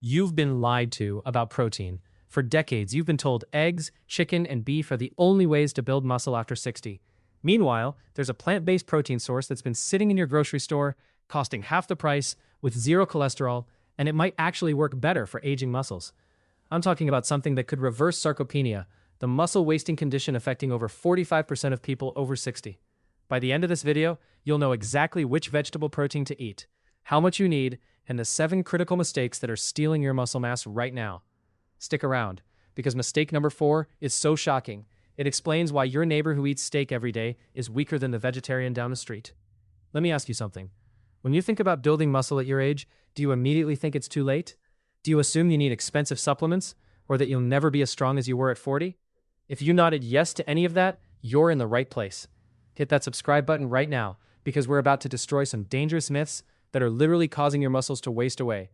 You've been lied to about protein. For decades, you've been told eggs, chicken, and beef are the only ways to build muscle after 60. Meanwhile, there's a plant-based protein source that's been sitting in your grocery store, costing half the price, with zero cholesterol, and it might actually work better for aging muscles. I'm talking about something that could reverse sarcopenia, the muscle-wasting condition affecting over 45% of people over 60. By the end of this video, you'll know exactly which vegetable protein to eat, how much you need, and the 7 critical mistakes that are stealing your muscle mass right now. Stick around, because mistake number 4 is so shocking. It explains why your neighbor who eats steak every day is weaker than the vegetarian down the street. Let me ask you something. When you think about building muscle at your age, do you immediately think it's too late? Do you assume you need expensive supplements, or that you'll never be as strong as you were at 40? If you nodded yes to any of that, you're in the right place. Hit that subscribe button right now, because we're about to destroy some dangerous myths that are literally causing your muscles to waste away.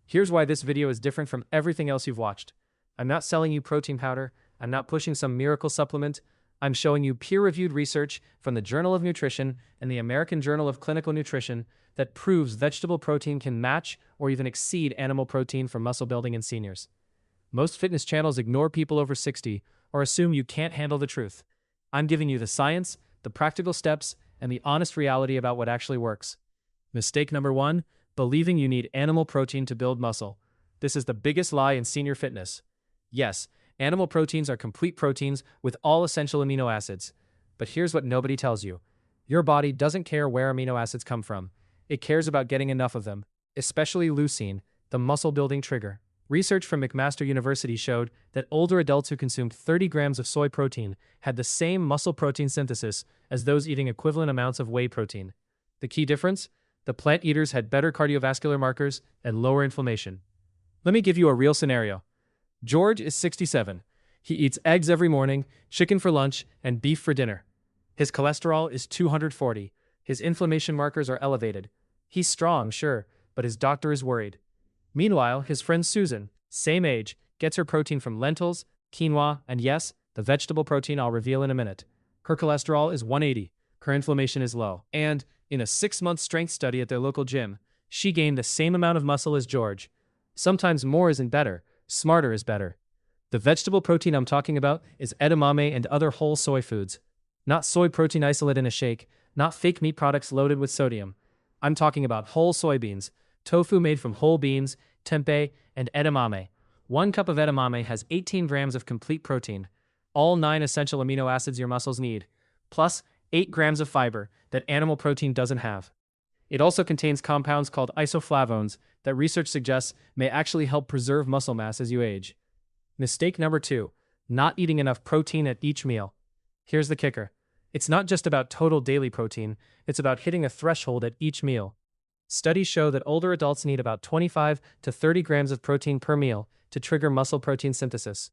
Here's why this video is different from everything else you've watched. I'm not selling you protein powder, I'm not pushing some miracle supplement, I'm showing you peer-reviewed research from the Journal of Nutrition and the American Journal of Clinical Nutrition that proves vegetable protein can match or even exceed animal protein for muscle building in seniors. Most fitness channels ignore people over 60 or assume you can't handle the truth. I'm giving you the science, the practical steps, and the honest reality about what actually works. Mistake number 1, believing you need animal protein to build muscle. This is the biggest lie in senior fitness. Yes, animal proteins are complete proteins with all essential amino acids. But here's what nobody tells you. Your body doesn't care where amino acids come from. It cares about getting enough of them, especially leucine, the muscle-building trigger. Research from McMaster University showed that older adults who consumed 30 grams of soy protein had the same muscle protein synthesis as those eating equivalent amounts of whey protein. The key difference? The plant eaters had better cardiovascular markers and lower inflammation. Let me give you a real scenario. George is 67. He eats eggs every morning, chicken for lunch, and beef for dinner. His cholesterol is 240. His inflammation markers are elevated. He's strong, sure, but his doctor is worried. Meanwhile, his friend Susan, same age, gets her protein from lentils, quinoa, and yes, the vegetable protein I'll reveal in a minute. Her cholesterol is 180. Her inflammation is low. And in a 6-month strength study at their local gym, she gained the same amount of muscle as George. Sometimes more isn't better, smarter is better. The vegetable protein I'm talking about is edamame and other whole soy foods. Not soy protein isolate in a shake, not fake meat products loaded with sodium. I'm talking about whole soybeans, tofu made from whole beans, tempeh, and edamame. 1 cup of edamame has 18 grams of complete protein, all 9 essential amino acids your muscles need, plus 8 grams of fiber that animal protein doesn't have. It also contains compounds called isoflavones that research suggests may actually help preserve muscle mass as you age. Mistake number 2, not eating enough protein at each meal. Here's the kicker. It's not just about total daily protein, it's about hitting a threshold at each meal. Studies show that older adults need about 25 to 30 grams of protein per meal to trigger muscle protein synthesis.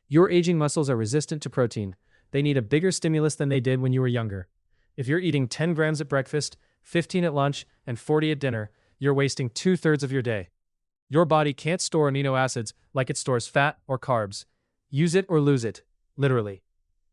Your aging muscles are resistant to protein. They need a bigger stimulus than they did when you were younger. If you're eating 10 grams at breakfast, 15 at lunch, and 40 at dinner, you're wasting 2/3 of your day. Your body can't store amino acids like it stores fat or carbs. Use it or lose it, literally.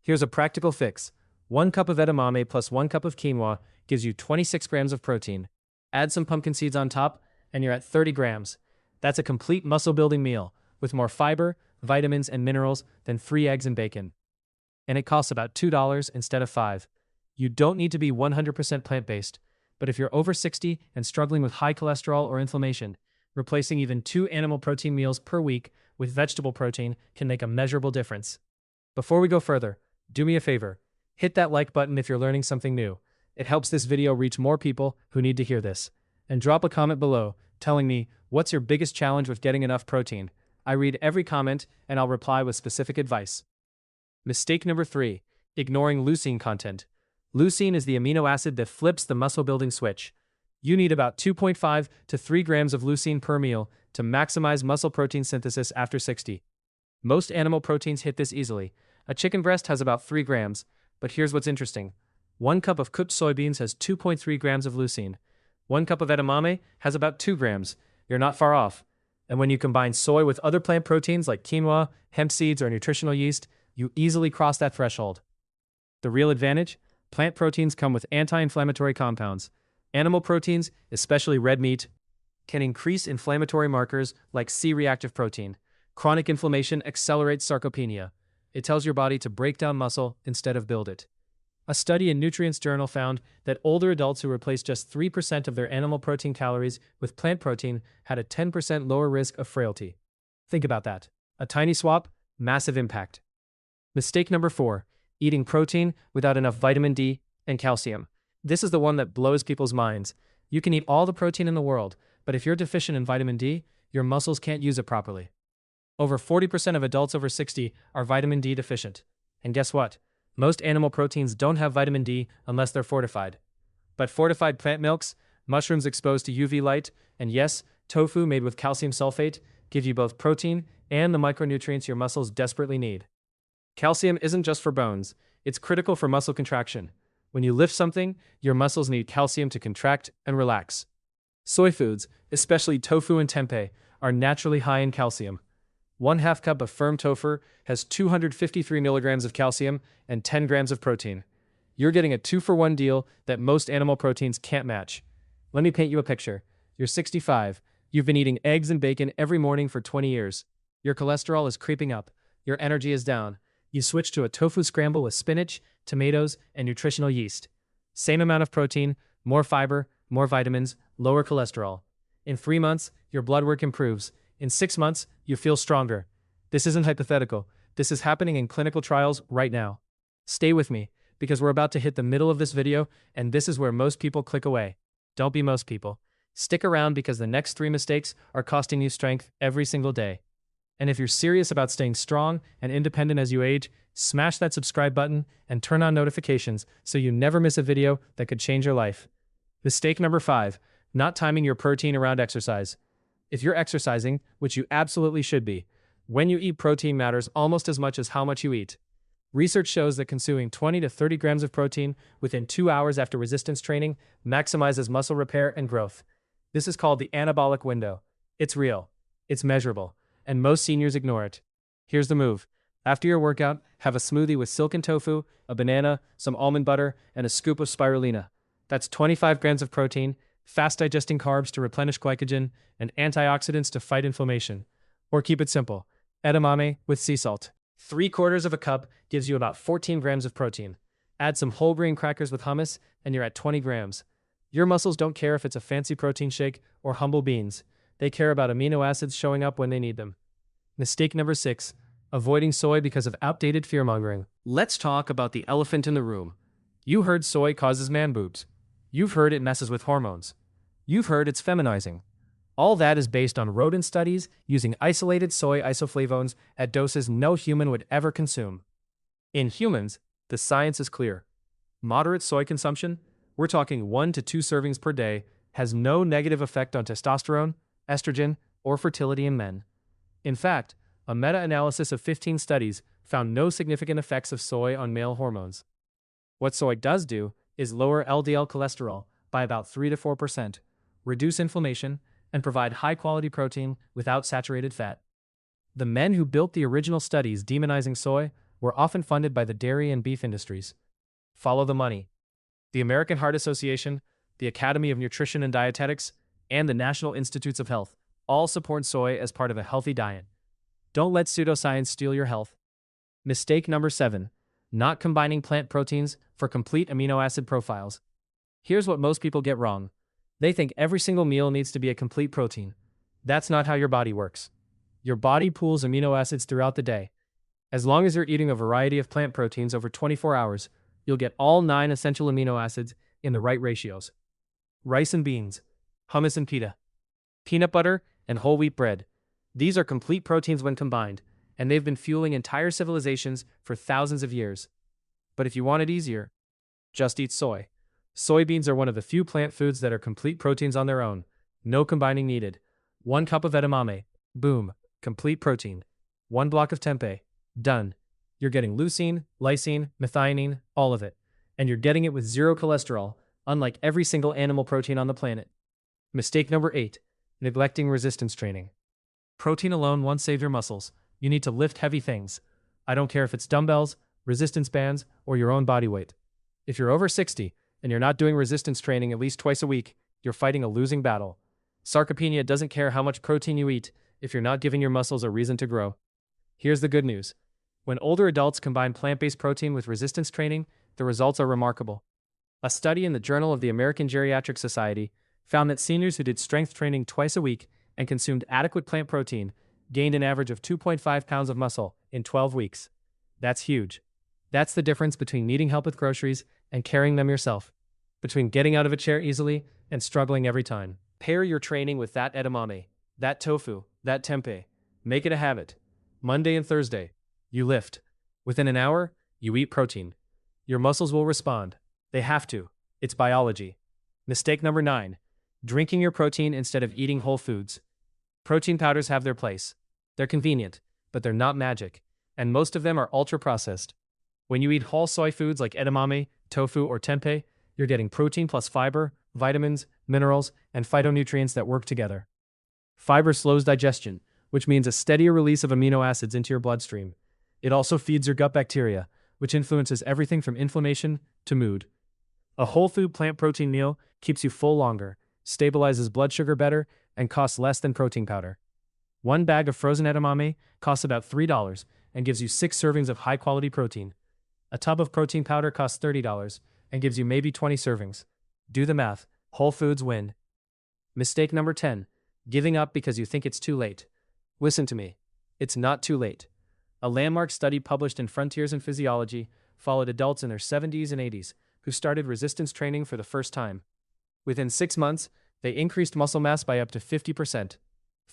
Here's a practical fix. 1 cup of edamame plus 1 cup of quinoa gives you 26 grams of protein. Add some pumpkin seeds on top, and you're at 30 grams. That's a complete muscle-building meal, with more fiber, vitamins, and minerals than 3 eggs and bacon. And it costs about $2 instead of $5. You don't need to be 100% plant-based, but if you're over 60 and struggling with high cholesterol or inflammation, replacing even 2 animal protein meals per week with vegetable protein can make a measurable difference. Before we go further, do me a favor. Hit that like button if you're learning something new. It helps this video reach more people who need to hear this. And drop a comment below telling me what's your biggest challenge with getting enough protein. I read every comment and I'll reply with specific advice. Mistake number 3, ignoring leucine content. Leucine is the amino acid that flips the muscle-building switch. You need about 2.5 to 3 grams of leucine per meal to maximize muscle protein synthesis after 60. Most animal proteins hit this easily. A chicken breast has about 3 grams, but here's what's interesting. 1 cup of cooked soybeans has 2.3 grams of leucine. 1 cup of edamame has about 2 grams. You're not far off. And when you combine soy with other plant proteins like quinoa, hemp seeds, or nutritional yeast, you easily cross that threshold. The real advantage? Plant proteins come with anti-inflammatory compounds. Animal proteins, especially red meat, can increase inflammatory markers like C-reactive protein. Chronic inflammation accelerates sarcopenia. It tells your body to break down muscle instead of build it. A study in Nutrients Journal found that older adults who replaced just 3% of their animal protein calories with plant protein had a 10% lower risk of frailty. Think about that. A tiny swap, massive impact. Mistake number 4, eating protein without enough vitamin D and calcium. This is the one that blows people's minds. You can eat all the protein in the world, but if you're deficient in vitamin D, your muscles can't use it properly. Over 40% of adults over 60 are vitamin D deficient. And guess what? Most animal proteins don't have vitamin D unless they're fortified. But fortified plant milks, mushrooms exposed to UV light, and yes, tofu made with calcium sulfate give you both protein and the micronutrients your muscles desperately need. Calcium isn't just for bones, it's critical for muscle contraction. When you lift something, your muscles need calcium to contract and relax. Soy foods, especially tofu and tempeh, are naturally high in calcium. 1/2 cup of firm tofu has 253 milligrams of calcium and 10 grams of protein. You're getting a 2-for-1 deal that most animal proteins can't match. Let me paint you a picture. You're 65. You've been eating eggs and bacon every morning for 20 years. Your cholesterol is creeping up. Your energy is down. You switch to a tofu scramble with spinach, tomatoes, and nutritional yeast. Same amount of protein, more fiber, more vitamins, lower cholesterol. In 3 months, your blood work improves. In 6 months, you feel stronger. This isn't hypothetical. This is happening in clinical trials right now. Stay with me, because we're about to hit the middle of this video, and this is where most people click away. Don't be most people. Stick around because the next 3 mistakes are costing you strength every single day. And if you're serious about staying strong and independent as you age, smash that subscribe button and turn on notifications so you never miss a video that could change your life. Mistake number 5, not timing your protein around exercise. If you're exercising, which you absolutely should be, when you eat protein matters almost as much as how much you eat. Research shows that consuming 20 to 30 grams of protein within 2 hours after resistance training maximizes muscle repair and growth. This is called the anabolic window. It's real, it's measurable, and most seniors ignore it. Here's the move. After your workout, have a smoothie with silken tofu, a banana, some almond butter, and a scoop of spirulina. That's 25 grams of protein, fast-digesting carbs to replenish glycogen, and antioxidants to fight inflammation. Or keep it simple, edamame with sea salt. 3/4 of a cup gives you about 14 grams of protein. Add some whole grain crackers with hummus, and you're at 20 grams. Your muscles don't care if it's a fancy protein shake or humble beans. They care about amino acids showing up when they need them. Mistake number 6, avoiding soy because of outdated fearmongering. Let's talk about the elephant in the room. You heard soy causes man boobs. You've heard it messes with hormones. You've heard it's feminizing. All that is based on rodent studies using isolated soy isoflavones at doses no human would ever consume. In humans, the science is clear. Moderate soy consumption, we're talking 1 to 2 servings per day, has no negative effect on testosterone, estrogen, or fertility in men. In fact, a meta-analysis of 15 studies found no significant effects of soy on male hormones. What soy does do is lower LDL cholesterol by about 3 to 4%, reduce inflammation, and provide high-quality protein without saturated fat. The men who built the original studies demonizing soy were often funded by the dairy and beef industries. Follow the money. The American Heart Association, the Academy of Nutrition and Dietetics, and the National Institutes of Health all support soy as part of a healthy diet. Don't let pseudoscience steal your health. Mistake number 7, not combining plant proteins for complete amino acid profiles. Here's what most people get wrong. They think every single meal needs to be a complete protein. That's not how your body works. Your body pools amino acids throughout the day. As long as you're eating a variety of plant proteins over 24 hours, you'll get all 9 essential amino acids in the right ratios. Rice and beans, hummus and pita, peanut butter, and whole wheat bread. These are complete proteins when combined, and they've been fueling entire civilizations for thousands of years. But if you want it easier, just eat soy. Soybeans are one of the few plant foods that are complete proteins on their own. No combining needed. 1 cup of edamame. Boom. Complete protein. 1 block of tempeh. Done. You're getting leucine, lysine, methionine, all of it. And you're getting it with 0 cholesterol, unlike every single animal protein on the planet. Mistake number 8. Neglecting resistance training. Protein alone won't save your muscles. You need to lift heavy things. I don't care if it's dumbbells, resistance bands, or your own body weight. If you're over 60, and you're not doing resistance training at least twice a week, you're fighting a losing battle. Sarcopenia doesn't care how much protein you eat if you're not giving your muscles a reason to grow. Here's the good news. When older adults combine plant-based protein with resistance training, the results are remarkable. A study in the Journal of the American Geriatric Society found that seniors who did strength training twice a week and consumed adequate plant protein gained an average of 2.5 pounds of muscle in 12 weeks. That's huge. That's the difference between needing help with groceries and carrying them yourself, between getting out of a chair easily and struggling every time. Pair your training with that edamame, that tofu, that tempeh. Make it a habit. Monday and Thursday, you lift. Within an hour, you eat protein. Your muscles will respond. They have to. It's biology. Mistake number 9. Drinking your protein instead of eating whole foods. Protein powders have their place. They're convenient, but they're not magic, and most of them are ultra-processed. When you eat whole soy foods like edamame, tofu, or tempeh, you're getting protein plus fiber, vitamins, minerals, and phytonutrients that work together. Fiber slows digestion, which means a steadier release of amino acids into your bloodstream. It also feeds your gut bacteria, which influences everything from inflammation to mood. A whole food plant protein meal keeps you full longer, stabilizes blood sugar better, and costs less than protein powder. One bag of frozen edamame costs about $3 and gives you 6 servings of high-quality protein. A tub of protein powder costs $30 and gives you maybe 20 servings. Do the math. Whole foods win. Mistake number 10. Giving up because you think it's too late. Listen to me. It's not too late. A landmark study published in Frontiers in Physiology followed adults in their 70s and 80s who started resistance training for the first time. Within 6 months, they increased muscle mass by up to 50%.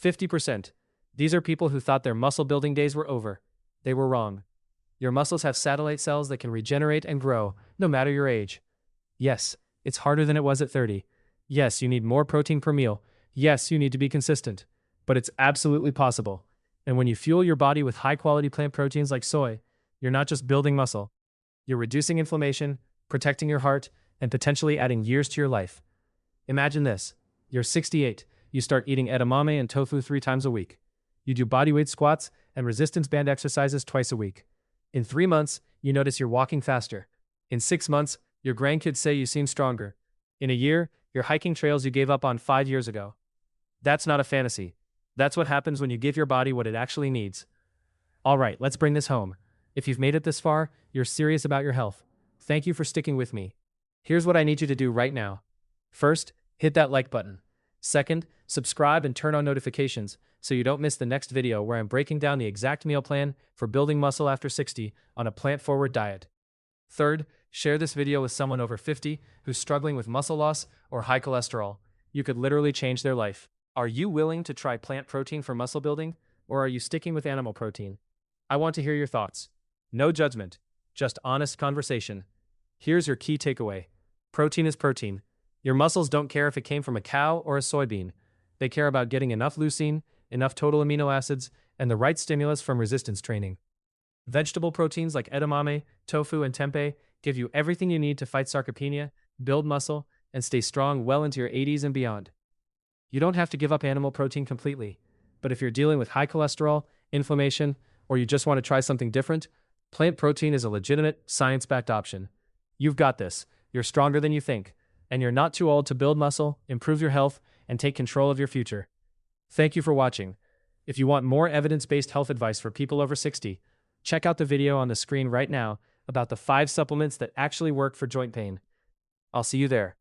50%. These are people who thought their muscle building days were over. They were wrong. Your muscles have satellite cells that can regenerate and grow, no matter your age. Yes, it's harder than it was at 30. Yes, you need more protein per meal. Yes, you need to be consistent. But it's absolutely possible. And when you fuel your body with high-quality plant proteins like soy, you're not just building muscle. You're reducing inflammation, protecting your heart, and potentially adding years to your life. Imagine this. You're 68. You start eating edamame and tofu 3 times a week. You do bodyweight squats and resistance band exercises twice a week. In 3 months, you notice you're walking faster. In 6 months, your grandkids say you seem stronger. In a year, you're hiking trails you gave up on 5 years ago. That's not a fantasy. That's what happens when you give your body what it actually needs. All right, let's bring this home. If you've made it this far, you're serious about your health. Thank you for sticking with me. Here's what I need you to do right now. First, hit that like button. Second, subscribe and turn on notifications so you don't miss the next video where I'm breaking down the exact meal plan for building muscle after 60 on a plant-forward diet. Third, share this video with someone over 50 who's struggling with muscle loss or high cholesterol. You could literally change their life. Are you willing to try plant protein for muscle building, or are you sticking with animal protein? I want to hear your thoughts. No judgment, just honest conversation. Here's your key takeaway. Protein is protein. Your muscles don't care if it came from a cow or a soybean. They care about getting enough leucine, enough total amino acids, and the right stimulus from resistance training. Vegetable proteins like edamame, tofu, and tempeh give you everything you need to fight sarcopenia, build muscle, and stay strong well into your 80s and beyond. You don't have to give up animal protein completely, but if you're dealing with high cholesterol, inflammation, or you just want to try something different, plant protein is a legitimate, science-backed option. You've got this. You're stronger than you think, and you're not too old to build muscle, improve your health, and take control of your future. Thank you for watching. If you want more evidence-based health advice for people over 60, check out the video on the screen right now about the 5 supplements that actually work for joint pain. I'll see you there.